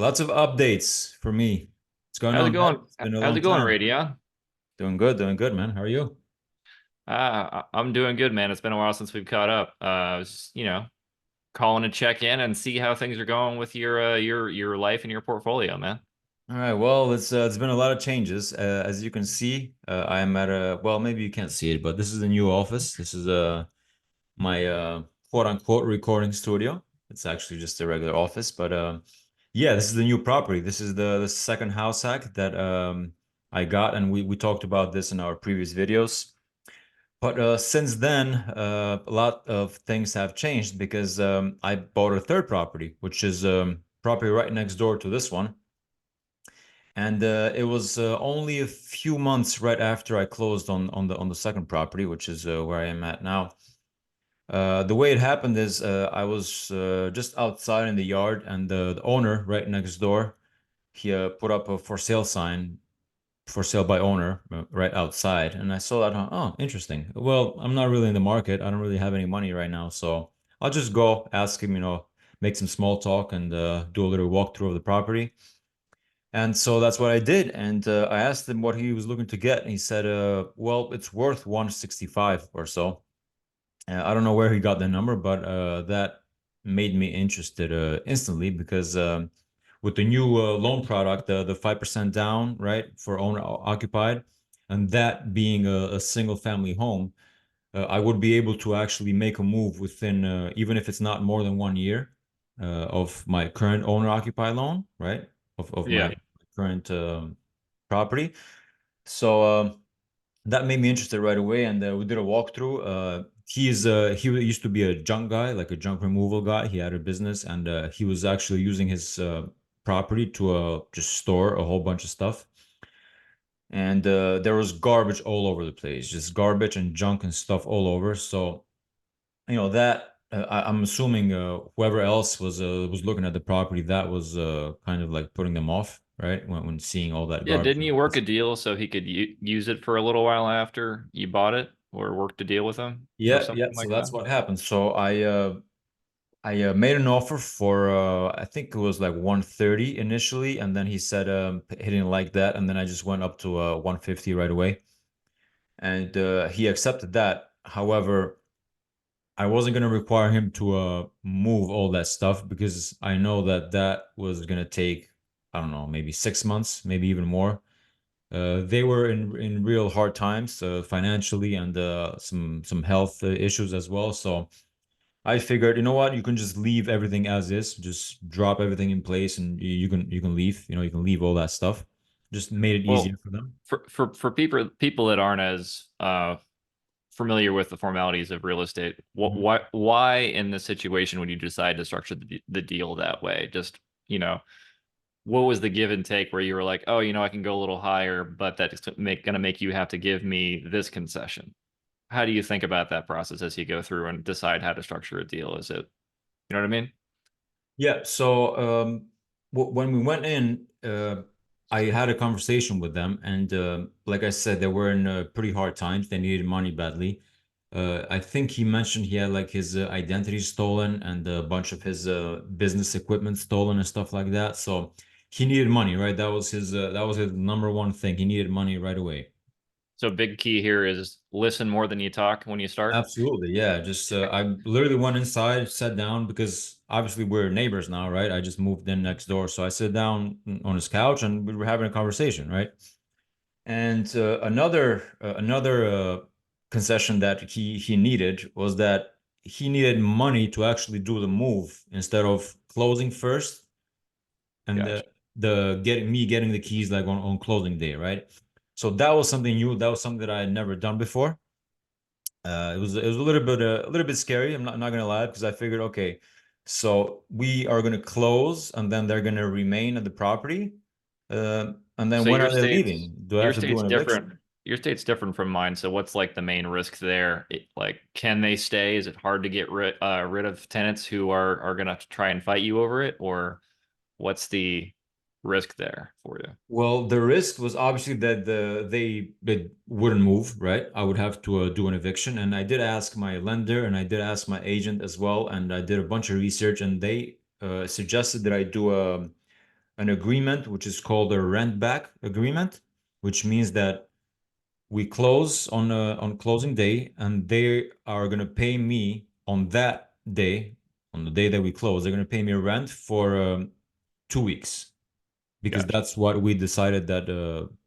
Lots of updates for me. What's going How's it on, man? going? It's been a How's it long going, time. Radion? Doing good, man. How are you? I'm doing good, man. It's been a while since we've caught up. I was, calling to check in and see how things are going with your life and your portfolio, man. All right. Well, it's been a lot of changes. As you can see, I am at a well, maybe you can't see it, but this is the new office. This is my quote unquote recording studio. It's actually just a regular office, but yeah, this is the new property. This is the second house hack that I got, and we talked about this in our previous videos. But since then, a lot of things have changed because I bought a third property, which is property right next door to this one. And it was only a few months right after I closed on the second property, which is where I am at now. The way it happened is I was just outside in the yard, and the owner right next door, he put up a for sale sign, for sale by owner, right outside. And I saw that, oh, interesting. Well, I'm not really in the market. I don't really have any money right now. So I'll just go ask him, make some small talk and do a little walkthrough of the property. And so that's what I did. And I asked him what he was looking to get. And he said, well, it's worth 165 or so. I don't know where he got the number, but that made me interested instantly because with the new loan product, the 5% down, right, for owner occupied, and that being a single family home, I would be able to actually make a move within, even if it's not more than 1 year of my current owner occupied loan, right, of Yeah. my current property. So that made me interested right away, and we did a walkthrough. He used to be a junk guy, like a junk removal guy. He had a business, and he was actually using his property to just store a whole bunch of stuff. And there was garbage all over the place, just garbage and junk and stuff all over. So that I'm assuming whoever else was looking at the property, that was kind of like putting them off, right? When seeing all that Yeah, garbage. didn't you work a deal so he could use it for a little while after you bought it or worked a deal with him or Yeah, yeah. something So like that's that? what happened. So I made an offer for I think it was like 130 initially, and then he said he didn't like that, and then I just went up to 150 right away, and he accepted that. However, I wasn't gonna require him to move all that stuff because I know that that was gonna take, I don't know, maybe 6 months, maybe even more. They were in real hard times financially, and some health issues as well. So I figured, you know what, you can just leave everything as is, just drop everything in place, and you can leave. You can leave all that stuff. Just made it easier Well, for them. for people that aren't as familiar with the formalities of real estate, Mhm. why in this situation would you decide to structure the deal that way? Just, you know, what was the give and take where you were like, oh, I can go a little higher, but that's gonna make you have to give me this concession? How do you think about that process as you go through and decide how to structure a deal? Is it, you know what I mean? Yeah. So when we went in, I had a conversation with them, and like I said, they were in pretty hard times. They needed money badly. I think he mentioned he had like his identity stolen and a bunch of his business equipment stolen and stuff like that. So he needed money, right? That was his number one thing. He needed money right away. So big key here is listen more than you talk when you start. Absolutely, yeah. Just I literally went inside, sat down because obviously we're neighbors now, right? I just moved in next door, so I sat down on his couch and we were having a conversation, right? And another concession that he needed was that he needed money to actually do the move instead of closing first and Gotcha. the getting the keys like on closing day, right? So that was something new. That was something that I had never done before. It was a little bit scary. I'm not gonna lie because I figured, okay, so we are gonna close and then they're gonna remain at the property. And then So when are they leaving? Do I your have to do state's an different. eviction? Your state's different from mine. So what's like the main risk there? Like, can they stay? Is it hard to get rid of tenants who are gonna try and fight you over it, or what's the risk there for you? Well, the risk was obviously that they wouldn't move, right? I would have to do an eviction, and I did ask my lender and I did ask my agent as well, and I did a bunch of research, and they suggested that I do an agreement which is called a rent back agreement, which means that we close on closing day, and they are gonna pay me on that day, on the day that we close. They're gonna pay me rent for 2 weeks, because Gotcha. that's what we decided that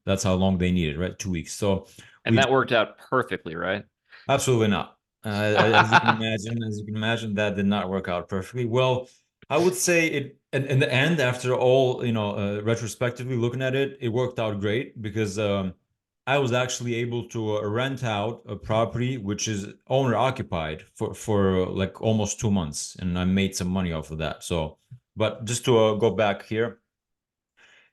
that's how long they needed, right? 2 weeks. So And we that worked out perfectly, right? absolutely not. As you can imagine, that did not work out perfectly. Well, I would say it in the end, after all, retrospectively looking at it, it worked out great because I was actually able to rent out a property which is owner occupied for like almost 2 months, and I made some money off of that. So, but just to go back here,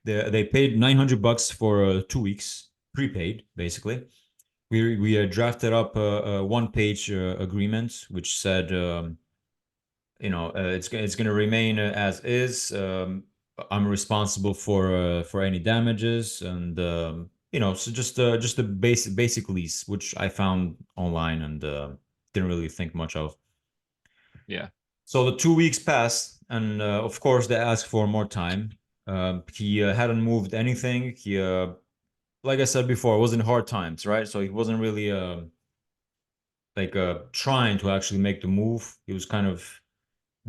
they paid $900 for 2 weeks, prepaid, basically. We drafted up a one-page agreement which said, it's going to remain as is. I'm responsible for any damages, and so just the basic lease, which I found online and didn't really think much of. Yeah. So the 2 weeks passed, and of course they asked for more time. He hadn't moved anything. He, like I said before, it was in hard times, right? So he wasn't really like trying to actually make the move. He was kind of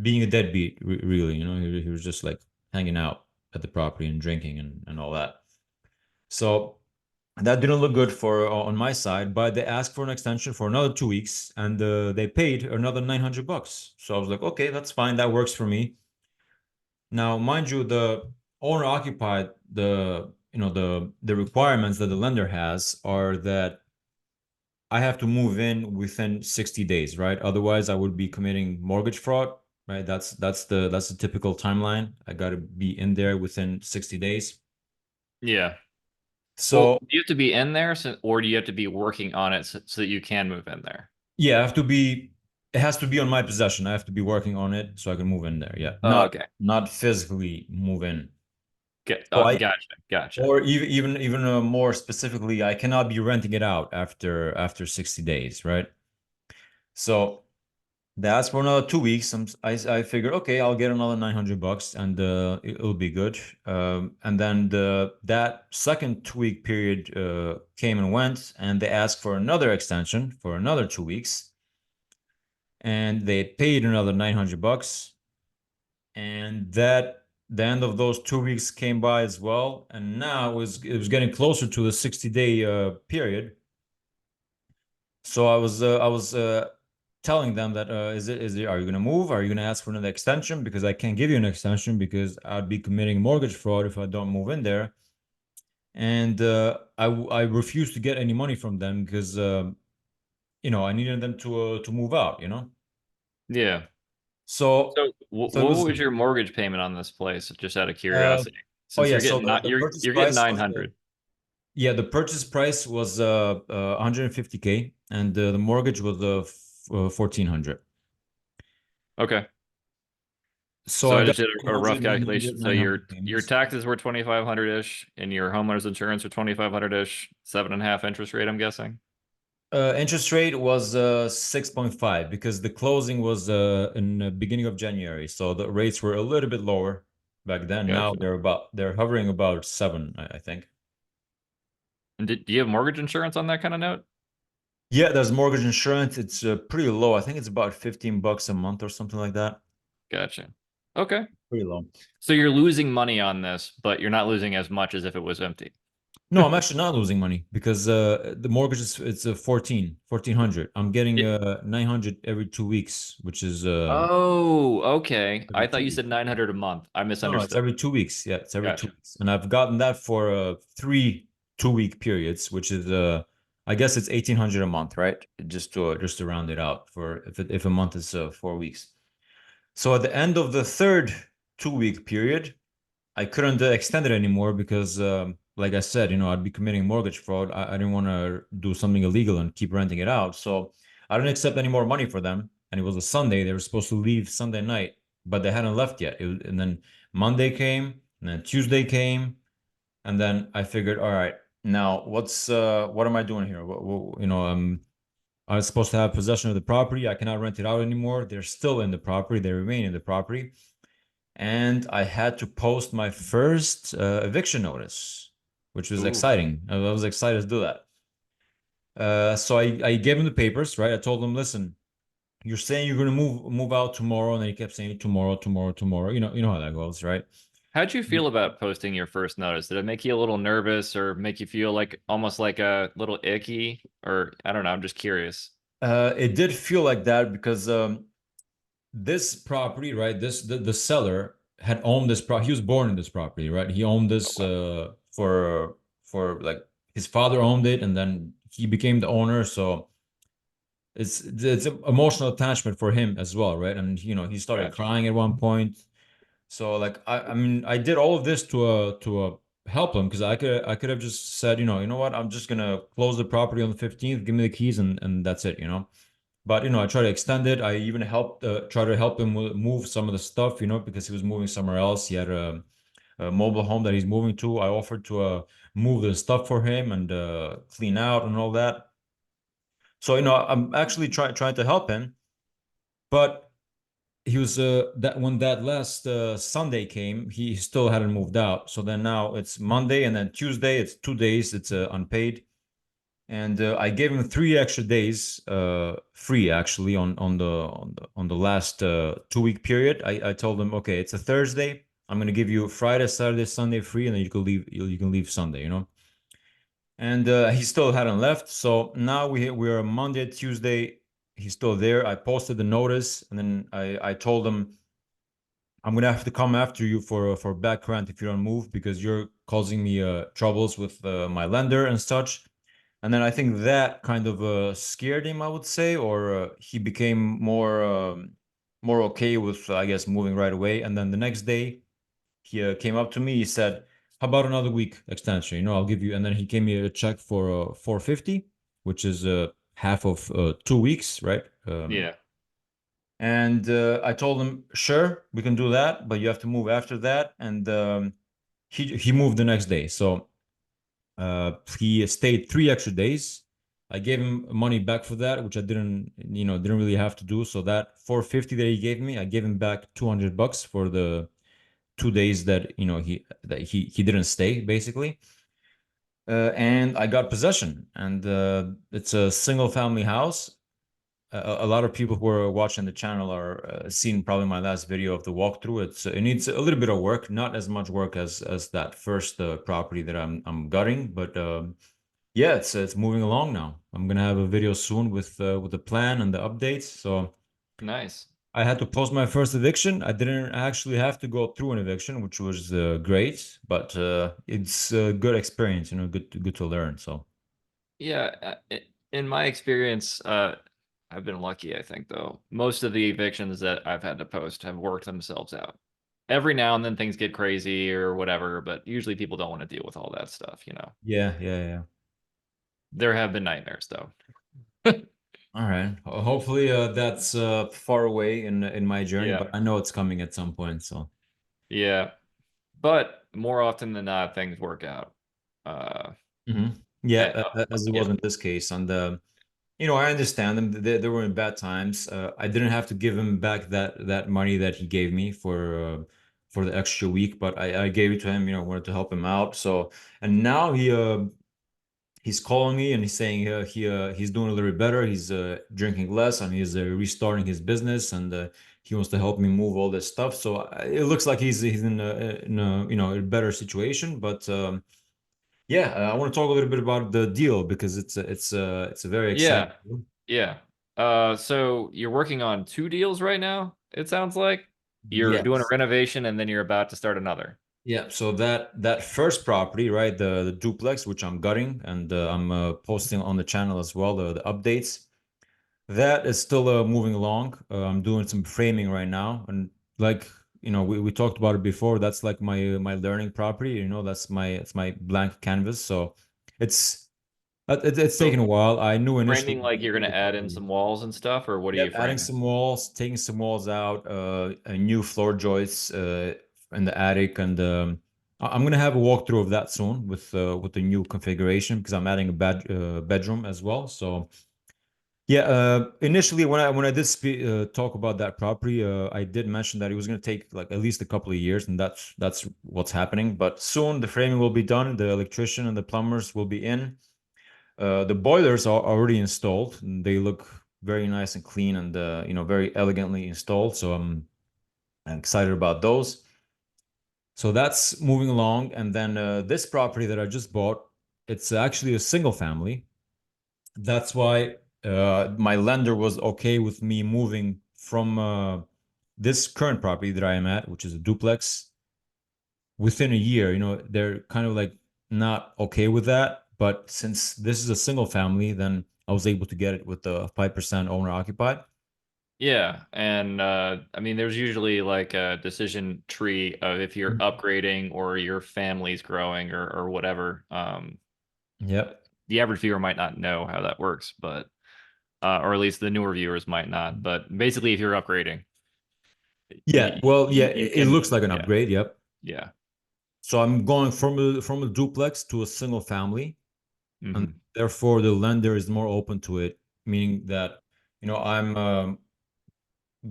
being a deadbeat, really. He was just like hanging out at the property and drinking and all that. So that didn't look good for on my side, but they asked for an extension for another 2 weeks, and they paid another $900. So I was like, okay, that's fine, that works for me. Now, mind you, the owner occupied, the requirements that the lender has are that I have to move in within 60 days, right? Otherwise, I would be committing mortgage fraud, right? That's the typical timeline. I got to be in there within 60 days. Yeah. Well, So do you have to be in there, or do you have to be working on it so that you can move in there? yeah, it has to be on my possession. I have to be working on it so I can move in there. Yeah. Oh, Not okay. not physically move in. So Gotcha. or even more specifically, I cannot be renting it out after 60 days, right? So that's for another 2 weeks. I figured, okay, I'll get another $900 and it'll be good. And then that second 2 week period came and went, and they asked for another extension for another 2 weeks, and they paid another $900. And the end of those 2 weeks came by as well, and now it was getting closer to the 60-day period. So I was telling them that are you gonna move? Are you gonna ask for another extension? Because I can't give you an extension because I'd be committing mortgage fraud if I don't move in there. And I refused to get any money from them because I needed them to move out. Yeah. So So, so it what was was your mortgage payment on this place? Just out of uh curiosity, oh since yeah. you're So getting the, not the purchase you're getting price nine was hundred. yeah, the purchase price was 150K, and the mortgage was 1400. Okay. So So I I got just did a rough 900, 900, calculation. So 900 your payments. taxes were 2,500 ish, and your homeowner's insurance were 2,500 ish, 7.5 interest rate, I'm guessing. Interest rate was 6.5 because the closing was in the beginning of January, so the rates were a little bit lower back then. Now Gotcha. they're hovering about 7, I think. And do you have mortgage insurance on that kind of note? Yeah, there's mortgage insurance. It's pretty low. I think it's about $15 a month or something like that. Gotcha. Okay. Pretty low. So you're losing money on this, but you're not losing as much as if it was empty. No, I'm actually not losing money because the mortgage is it's 1400. I'm getting Yeah. 900 every 2 weeks, which is Oh, okay. every I two thought you said weeks. 900 a month. I No, it's misunderstood. every 2 weeks. Yeah, it's every two Gotcha. weeks, and I've gotten that for 3 2 week periods, which is I guess it's 1800 a month, right? Just to round it out for if a month is 4 weeks. So at the end of the third 2 week period, I couldn't extend it anymore because, like I said, I'd be committing mortgage fraud. I didn't want to do something illegal and keep renting it out. So I didn't accept any more money for them. And it was a Sunday. They were supposed to leave Sunday night, but they hadn't left yet. And then Monday came, and then Tuesday came, and then I figured, all right, now what am I doing here? I was supposed to have possession of the property. I cannot rent it out anymore. They're still in the property. They remain in the property. and I had to post my first eviction notice, which was Ooh. exciting. I was excited to do that. So I gave him the papers, right? I told him, listen, you're saying you're gonna move out tomorrow, and then he kept saying tomorrow, tomorrow, tomorrow. You know how that goes, right? How'd you feel about posting your first notice? Did it make you a little nervous or make you feel like almost like a little icky? Or I don't know, I'm just curious. It did feel like that because this property, right? The seller had owned this property. He was born in this property, right? He owned this Okay. for like his father owned it, and then he became the owner. So it's an emotional attachment for him as well, right? And he started Gotcha. crying at one point. So like I mean I did all of this to help him because I could have just said, you know what, I'm just gonna close the property on the 15th, give me the keys, and that's it, But I try to extend it. I even helped try to help him move some of the stuff, because he was moving somewhere else. He had a mobile home that he's moving to. I offered to move the stuff for him and clean out and all that. So I'm actually trying to help him, but he was that when that last Sunday came, he still hadn't moved out. So then now it's Monday and then Tuesday. It's 2 days. It's unpaid. And I gave him 3 extra days free actually on the last 2 week period. I told him, okay, it's a Thursday. I'm gonna give you Friday, Saturday, Sunday free, and then you can leave. You can leave Sunday. And he still hadn't left. So now we're Monday, Tuesday. He's still there. I posted the notice, and then I told him I'm gonna have to come after you for back rent if you don't move because you're causing me troubles with my lender and such. And then I think that kind of scared him, I would say, or he became more okay with, I guess, moving right away. And then the next day, he came up to me. He said, "How about another week extension? I'll give you." And then he gave me a check for 450, which is half of 2 weeks, right? Yeah. And I told him, "Sure, we can do that, but you have to move after that." And he moved the next day. So he stayed 3 extra days. I gave him money back for that, which I didn't really have to do. So that 450 that he gave me, I gave him back $200 for the 2 days that he didn't stay, basically. And I got possession, and it's a single family house. A lot of people who are watching the channel are seen probably my last video of the walkthrough. It needs a little bit of work, not as much work as that first property that I'm gutting, but yeah, it's moving along now. I'm gonna have a video soon with the plan and the updates. So Nice. I had to post my first eviction. I didn't actually have to go through an eviction, which was great, but it's a good experience, good to learn. So Yeah, in my experience, I've been lucky, I think, though. Most of the evictions that I've had to post have worked themselves out. Every now and then things get crazy or whatever, but usually people don't want to deal with all that stuff. yeah, yeah, yeah. There have been nightmares, though. All right. Hopefully, that's far away in my journey, Yeah. but I know it's coming at some point. So Yeah. But more often than not, things work out. Uh, Mhm. Yeah, eh, uh, as it yeah. was in this case, and I understand them. They were in bad times. I didn't have to give him back that money that he gave me for the extra week, but I gave it to him. Wanted to help him out. So and now he's calling me and he's saying he's doing a little bit better. He's drinking less and he's restarting his business and he wants to help me move all this stuff. So it looks like he's in a better situation. But yeah, I want to talk a little bit about the deal because it's a very exciting Yeah. deal. Yeah. So you're working on two deals right now, it sounds like. You're doing a Yes. renovation and then you're about to start another. Yeah, so that first property, right, the duplex, which I'm gutting and I'm posting on the channel as well, the updates. That is still moving along. I'm doing some framing right now, and like we talked about it before. That's like my learning property. It's my blank canvas. So it's it's taken a So while. I knew initially framing it like you're would gonna be add in probably. some walls and stuff, or what are you Yep, adding framing? some walls, taking some walls out, a new floor joists in the attic, and I'm gonna have a walkthrough of that soon with the new configuration because I'm adding a bedroom as well. So Yeah, initially when I did talk about that property, I did mention that it was going to take like at least a couple of years, and that's what's happening. But soon the framing will be done, the electrician and the plumbers will be in. The boilers are already installed, and they look very nice and clean and very elegantly installed. So I'm excited about those. So that's moving along, and then this property that I just bought, it's actually a single family. That's why my lender was okay with me moving from this current property that I am at, which is a duplex, within a year. They're kind of like not okay with that. But since this is a single family, then I was able to get it with the 5% owner occupied. Yeah, and I mean, there's usually like a decision tree of if you're upgrading or your family's growing or whatever. Yep. The average viewer might not know how that works, but or at least the newer viewers might not. But basically, if you're upgrading, Yeah. Well, yeah, you it can, looks like an yeah, upgrade. Yep. yeah. So I'm going from a duplex to a single family, and Hmm. therefore the lender is more open to it, meaning that I'm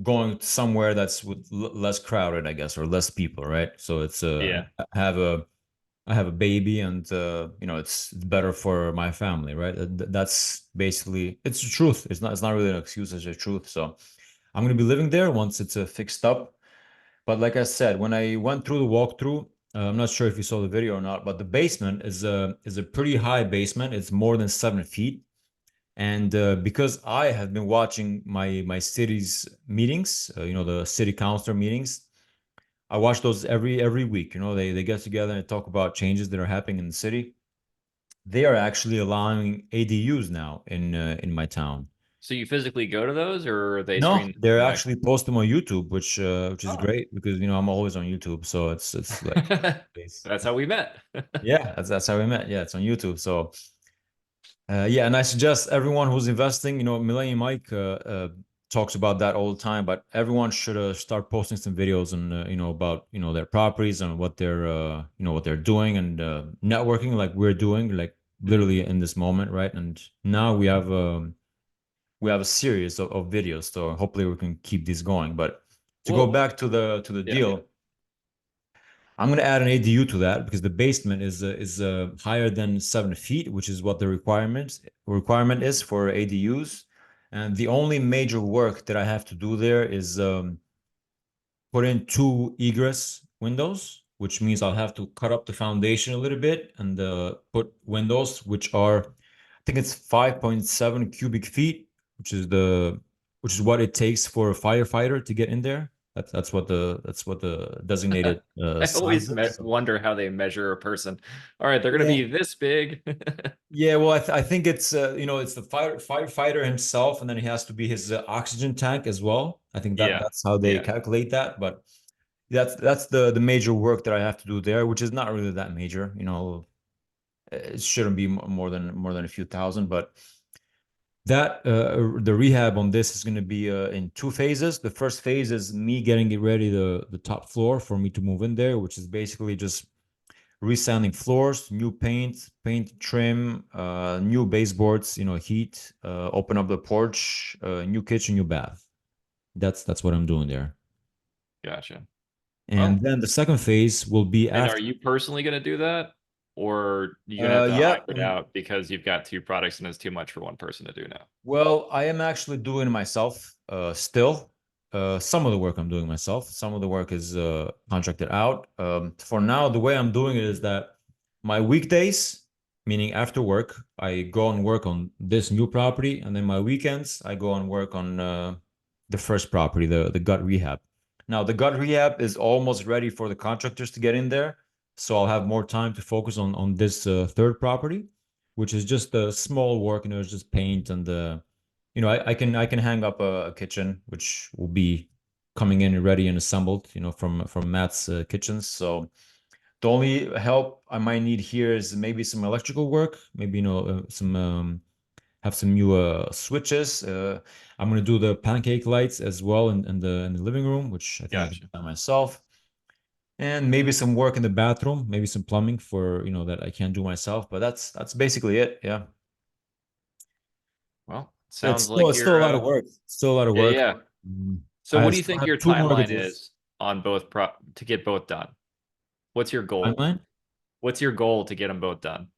going somewhere that's with less crowded, I guess, or less people, right? So it's Yeah. I have a baby, and it's better for my family, right? That's basically it's the truth. It's not really an excuse, it's the truth. So I'm gonna be living there once it's fixed up. But like I said, when I went through the walkthrough, I'm not sure if you saw the video or not, but the basement is a pretty high basement. It's more than 7 feet. And because I have been watching my city's meetings, the city councilor meetings, I watch those every week. They get together and talk about changes that are happening in the city. They are actually allowing ADUs now in my town. So you physically go to those, or are they No, screen? they're Like, actually posting on YouTube, which is oh, great because I'm always on YouTube, so it's like it's, that's how we met. yeah, that's how we met. Yeah, it's on YouTube. So yeah, and I suggest everyone who's investing, Millennium Mike talks about that all the time, but everyone should start posting some videos and about their properties and what they're doing and networking like we're doing, like Mhm. literally in this moment, right? And now we have a series of videos, so hopefully we can keep these going. But to go Well, back to the yeah. deal, I'm going to add an ADU to that because the basement is higher than 7 feet, which is what the requirement is for ADUs. And the only major work that I have to do there is put in two egress windows, which means I'll have to cut up the foundation a little bit and put windows, which are, I think it's 5.7 cubic feet, which is what it takes for a firefighter to get in there. That's what the designated I size always is. So, wonder how they measure a person. All right, they're gonna yeah. be this big. Yeah, well, I think it's it's the firefighter himself, and then he has to be his oxygen tank as well. I think Yeah, that's how they yeah. calculate that. But that's the major work that I have to do there, which is not really that major. It shouldn't be more than a few thousand. But that the rehab on this is going to be in two phases. The first phase is me getting it ready, the top floor for me to move in there, which is basically just resanding floors, new paint trim, new baseboards, heat, open up the porch, new kitchen, new bath. That's what I'm doing there. Gotcha. And Well, then the second phase will be and are after. you personally gonna do that, or you gonna have to Yeah. hire it out because you've got two products and it's too much for one person to do now? Well, I am actually doing it myself still. Some of the work I'm doing myself. Some of the work is contracted out. For now, the way I'm doing it is that my weekdays, meaning after work, I go and work on this new property, and then my weekends, I go and work on the first property, the gut rehab. Now, the gut rehab is almost ready for the contractors to get in there, so I'll have more time to focus on this third property, which is just a small work. It's just paint and I can hang up a kitchen, which will be coming in ready and assembled, from Matt's kitchens. So the only help I might need here is maybe some electrical work, maybe some have some new switches. I'm gonna do the pancake lights as well in the living room, which I think I can do Gotcha. by myself. And maybe some work in the bathroom, maybe some plumbing for that I can't do myself. But that's basically it. Yeah. Well, It's Sounds like still a you're lot of work. Still a lot of yeah, work. yeah. So I what do you still think have your two timeline mortgages. is on both to get both done? What's your goal? Timeline? What's your goal to get them both done?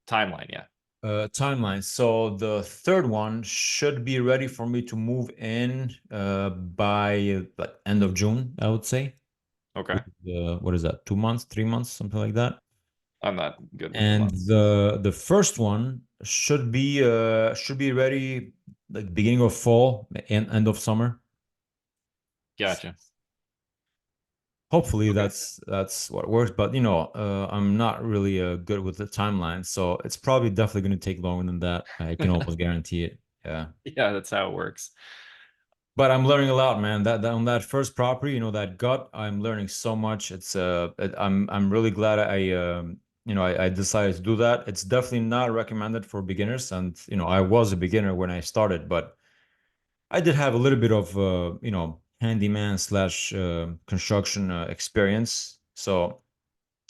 Timeline, yeah. Timeline. So the third one should be ready for me to move in by like end of June, I would say. Okay. What is that? 2 months, 3 months, something like that. I'm not good with the And months. the first one should be ready like beginning of fall and end of summer. Gotcha. Hopefully Okay. that's what works. But I'm not really good with the timeline, so it's probably definitely going to take longer than that. I can almost guarantee it. Yeah. Yeah, that's how it works. But I'm learning a lot, man. That on that first property, that gut, I'm learning so much. I'm really glad I decided to do that. It's definitely not recommended for beginners, and I was a beginner when I started, but I did have a little bit of handyman slash construction experience. So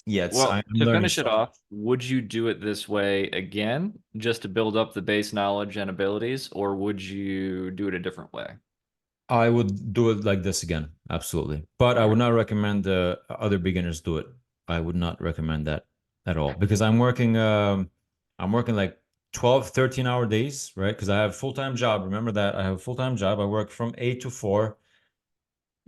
yeah, I'm Well, to learning finish it so much. off, would you do it this way again, just to build up the base knowledge and abilities, or would you do it a different way? I would do it like this again, absolutely. But I Okay. would not recommend other beginners do it. I would not recommend that at all because I'm working like 12, 13-hour days, right? Because I have a full-time job. Remember that I have a full-time job. I work from 8 to 4,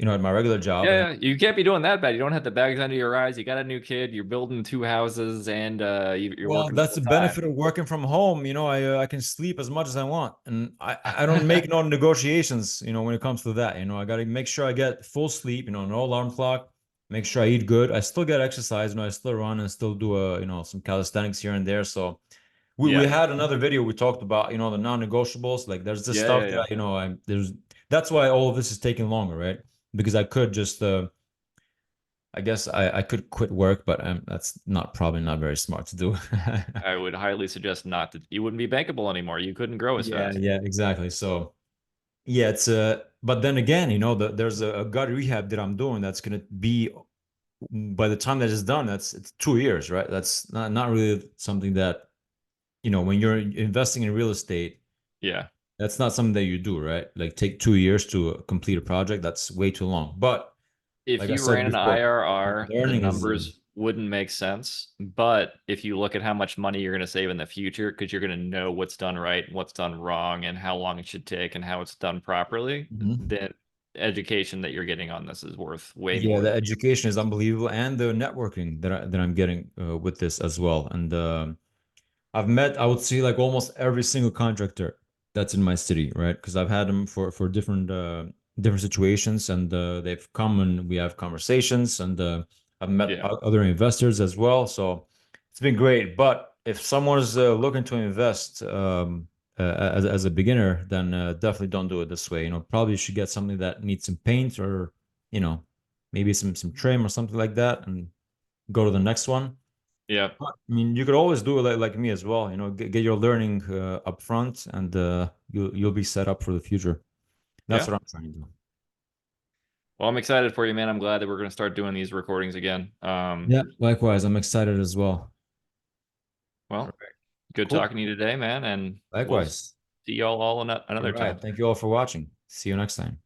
at my regular job. And Yeah, yeah, you can't be doing that bad. You don't have the bags under your eyes. You got a new kid. You're building two houses, and you're well, working that's full the time. benefit of working from home. I can sleep as much as I want, and I don't make no negotiations. When it comes to that, I got to make sure I get full sleep. No alarm clock. Make sure I eat good. I still get exercise. I still run and still do some calisthenics here and there. So we Yeah, had another video we talked about the non-negotiables. Like there's this yeah, yeah, stuff yeah. that I there's that's why all of this is taking longer, right? Because I could just I guess I could quit work, but that's not probably not very smart to do. I would highly suggest not to. You wouldn't be bankable anymore. You couldn't grow as Yeah, fast. yeah, exactly. So yeah, it's but then again, there's a gut rehab that I'm doing that's gonna be by the time that it's done, it's 2 years, right? That's not really something that, when you're investing in real estate, Yeah. that's not something that you do, right? Like take 2 years to complete a project, that's way too long. But If like I you said ran an before, IRR, the learning is numbers wouldn't make sense. But if you look at how much money you're going to save in the future, because you're going to know what's done right, and what's done wrong, and how long it should take, and how it's done properly, Mhm. then education that you're getting on this is worth way Yeah, more the than. education is unbelievable, and the networking that I'm getting with this as well. And I've met, I would say, like almost every single contractor that's in my city, right? Because I've had them for different situations, and they've come and we have conversations, and I've met Yeah. other investors as well. So it's been great. But if someone's looking to invest as a beginner, then definitely don't do it this way. Probably should get something that needs some paint or you know maybe some trim or something like that, and go to the next one. Yeah. I mean, you could always do it like me as well. Get your learning up front, and you'll be set up for the future. That's Yeah. what I'm trying to do. Well, I'm excited for you, man. I'm glad that we're going to start doing these recordings again. Yeah, likewise. I'm excited as well. All Well, right. good Cool. talking to you today, man. And we'll Likewise. see y'all all All another right. time. Thank you all for watching. See you next time.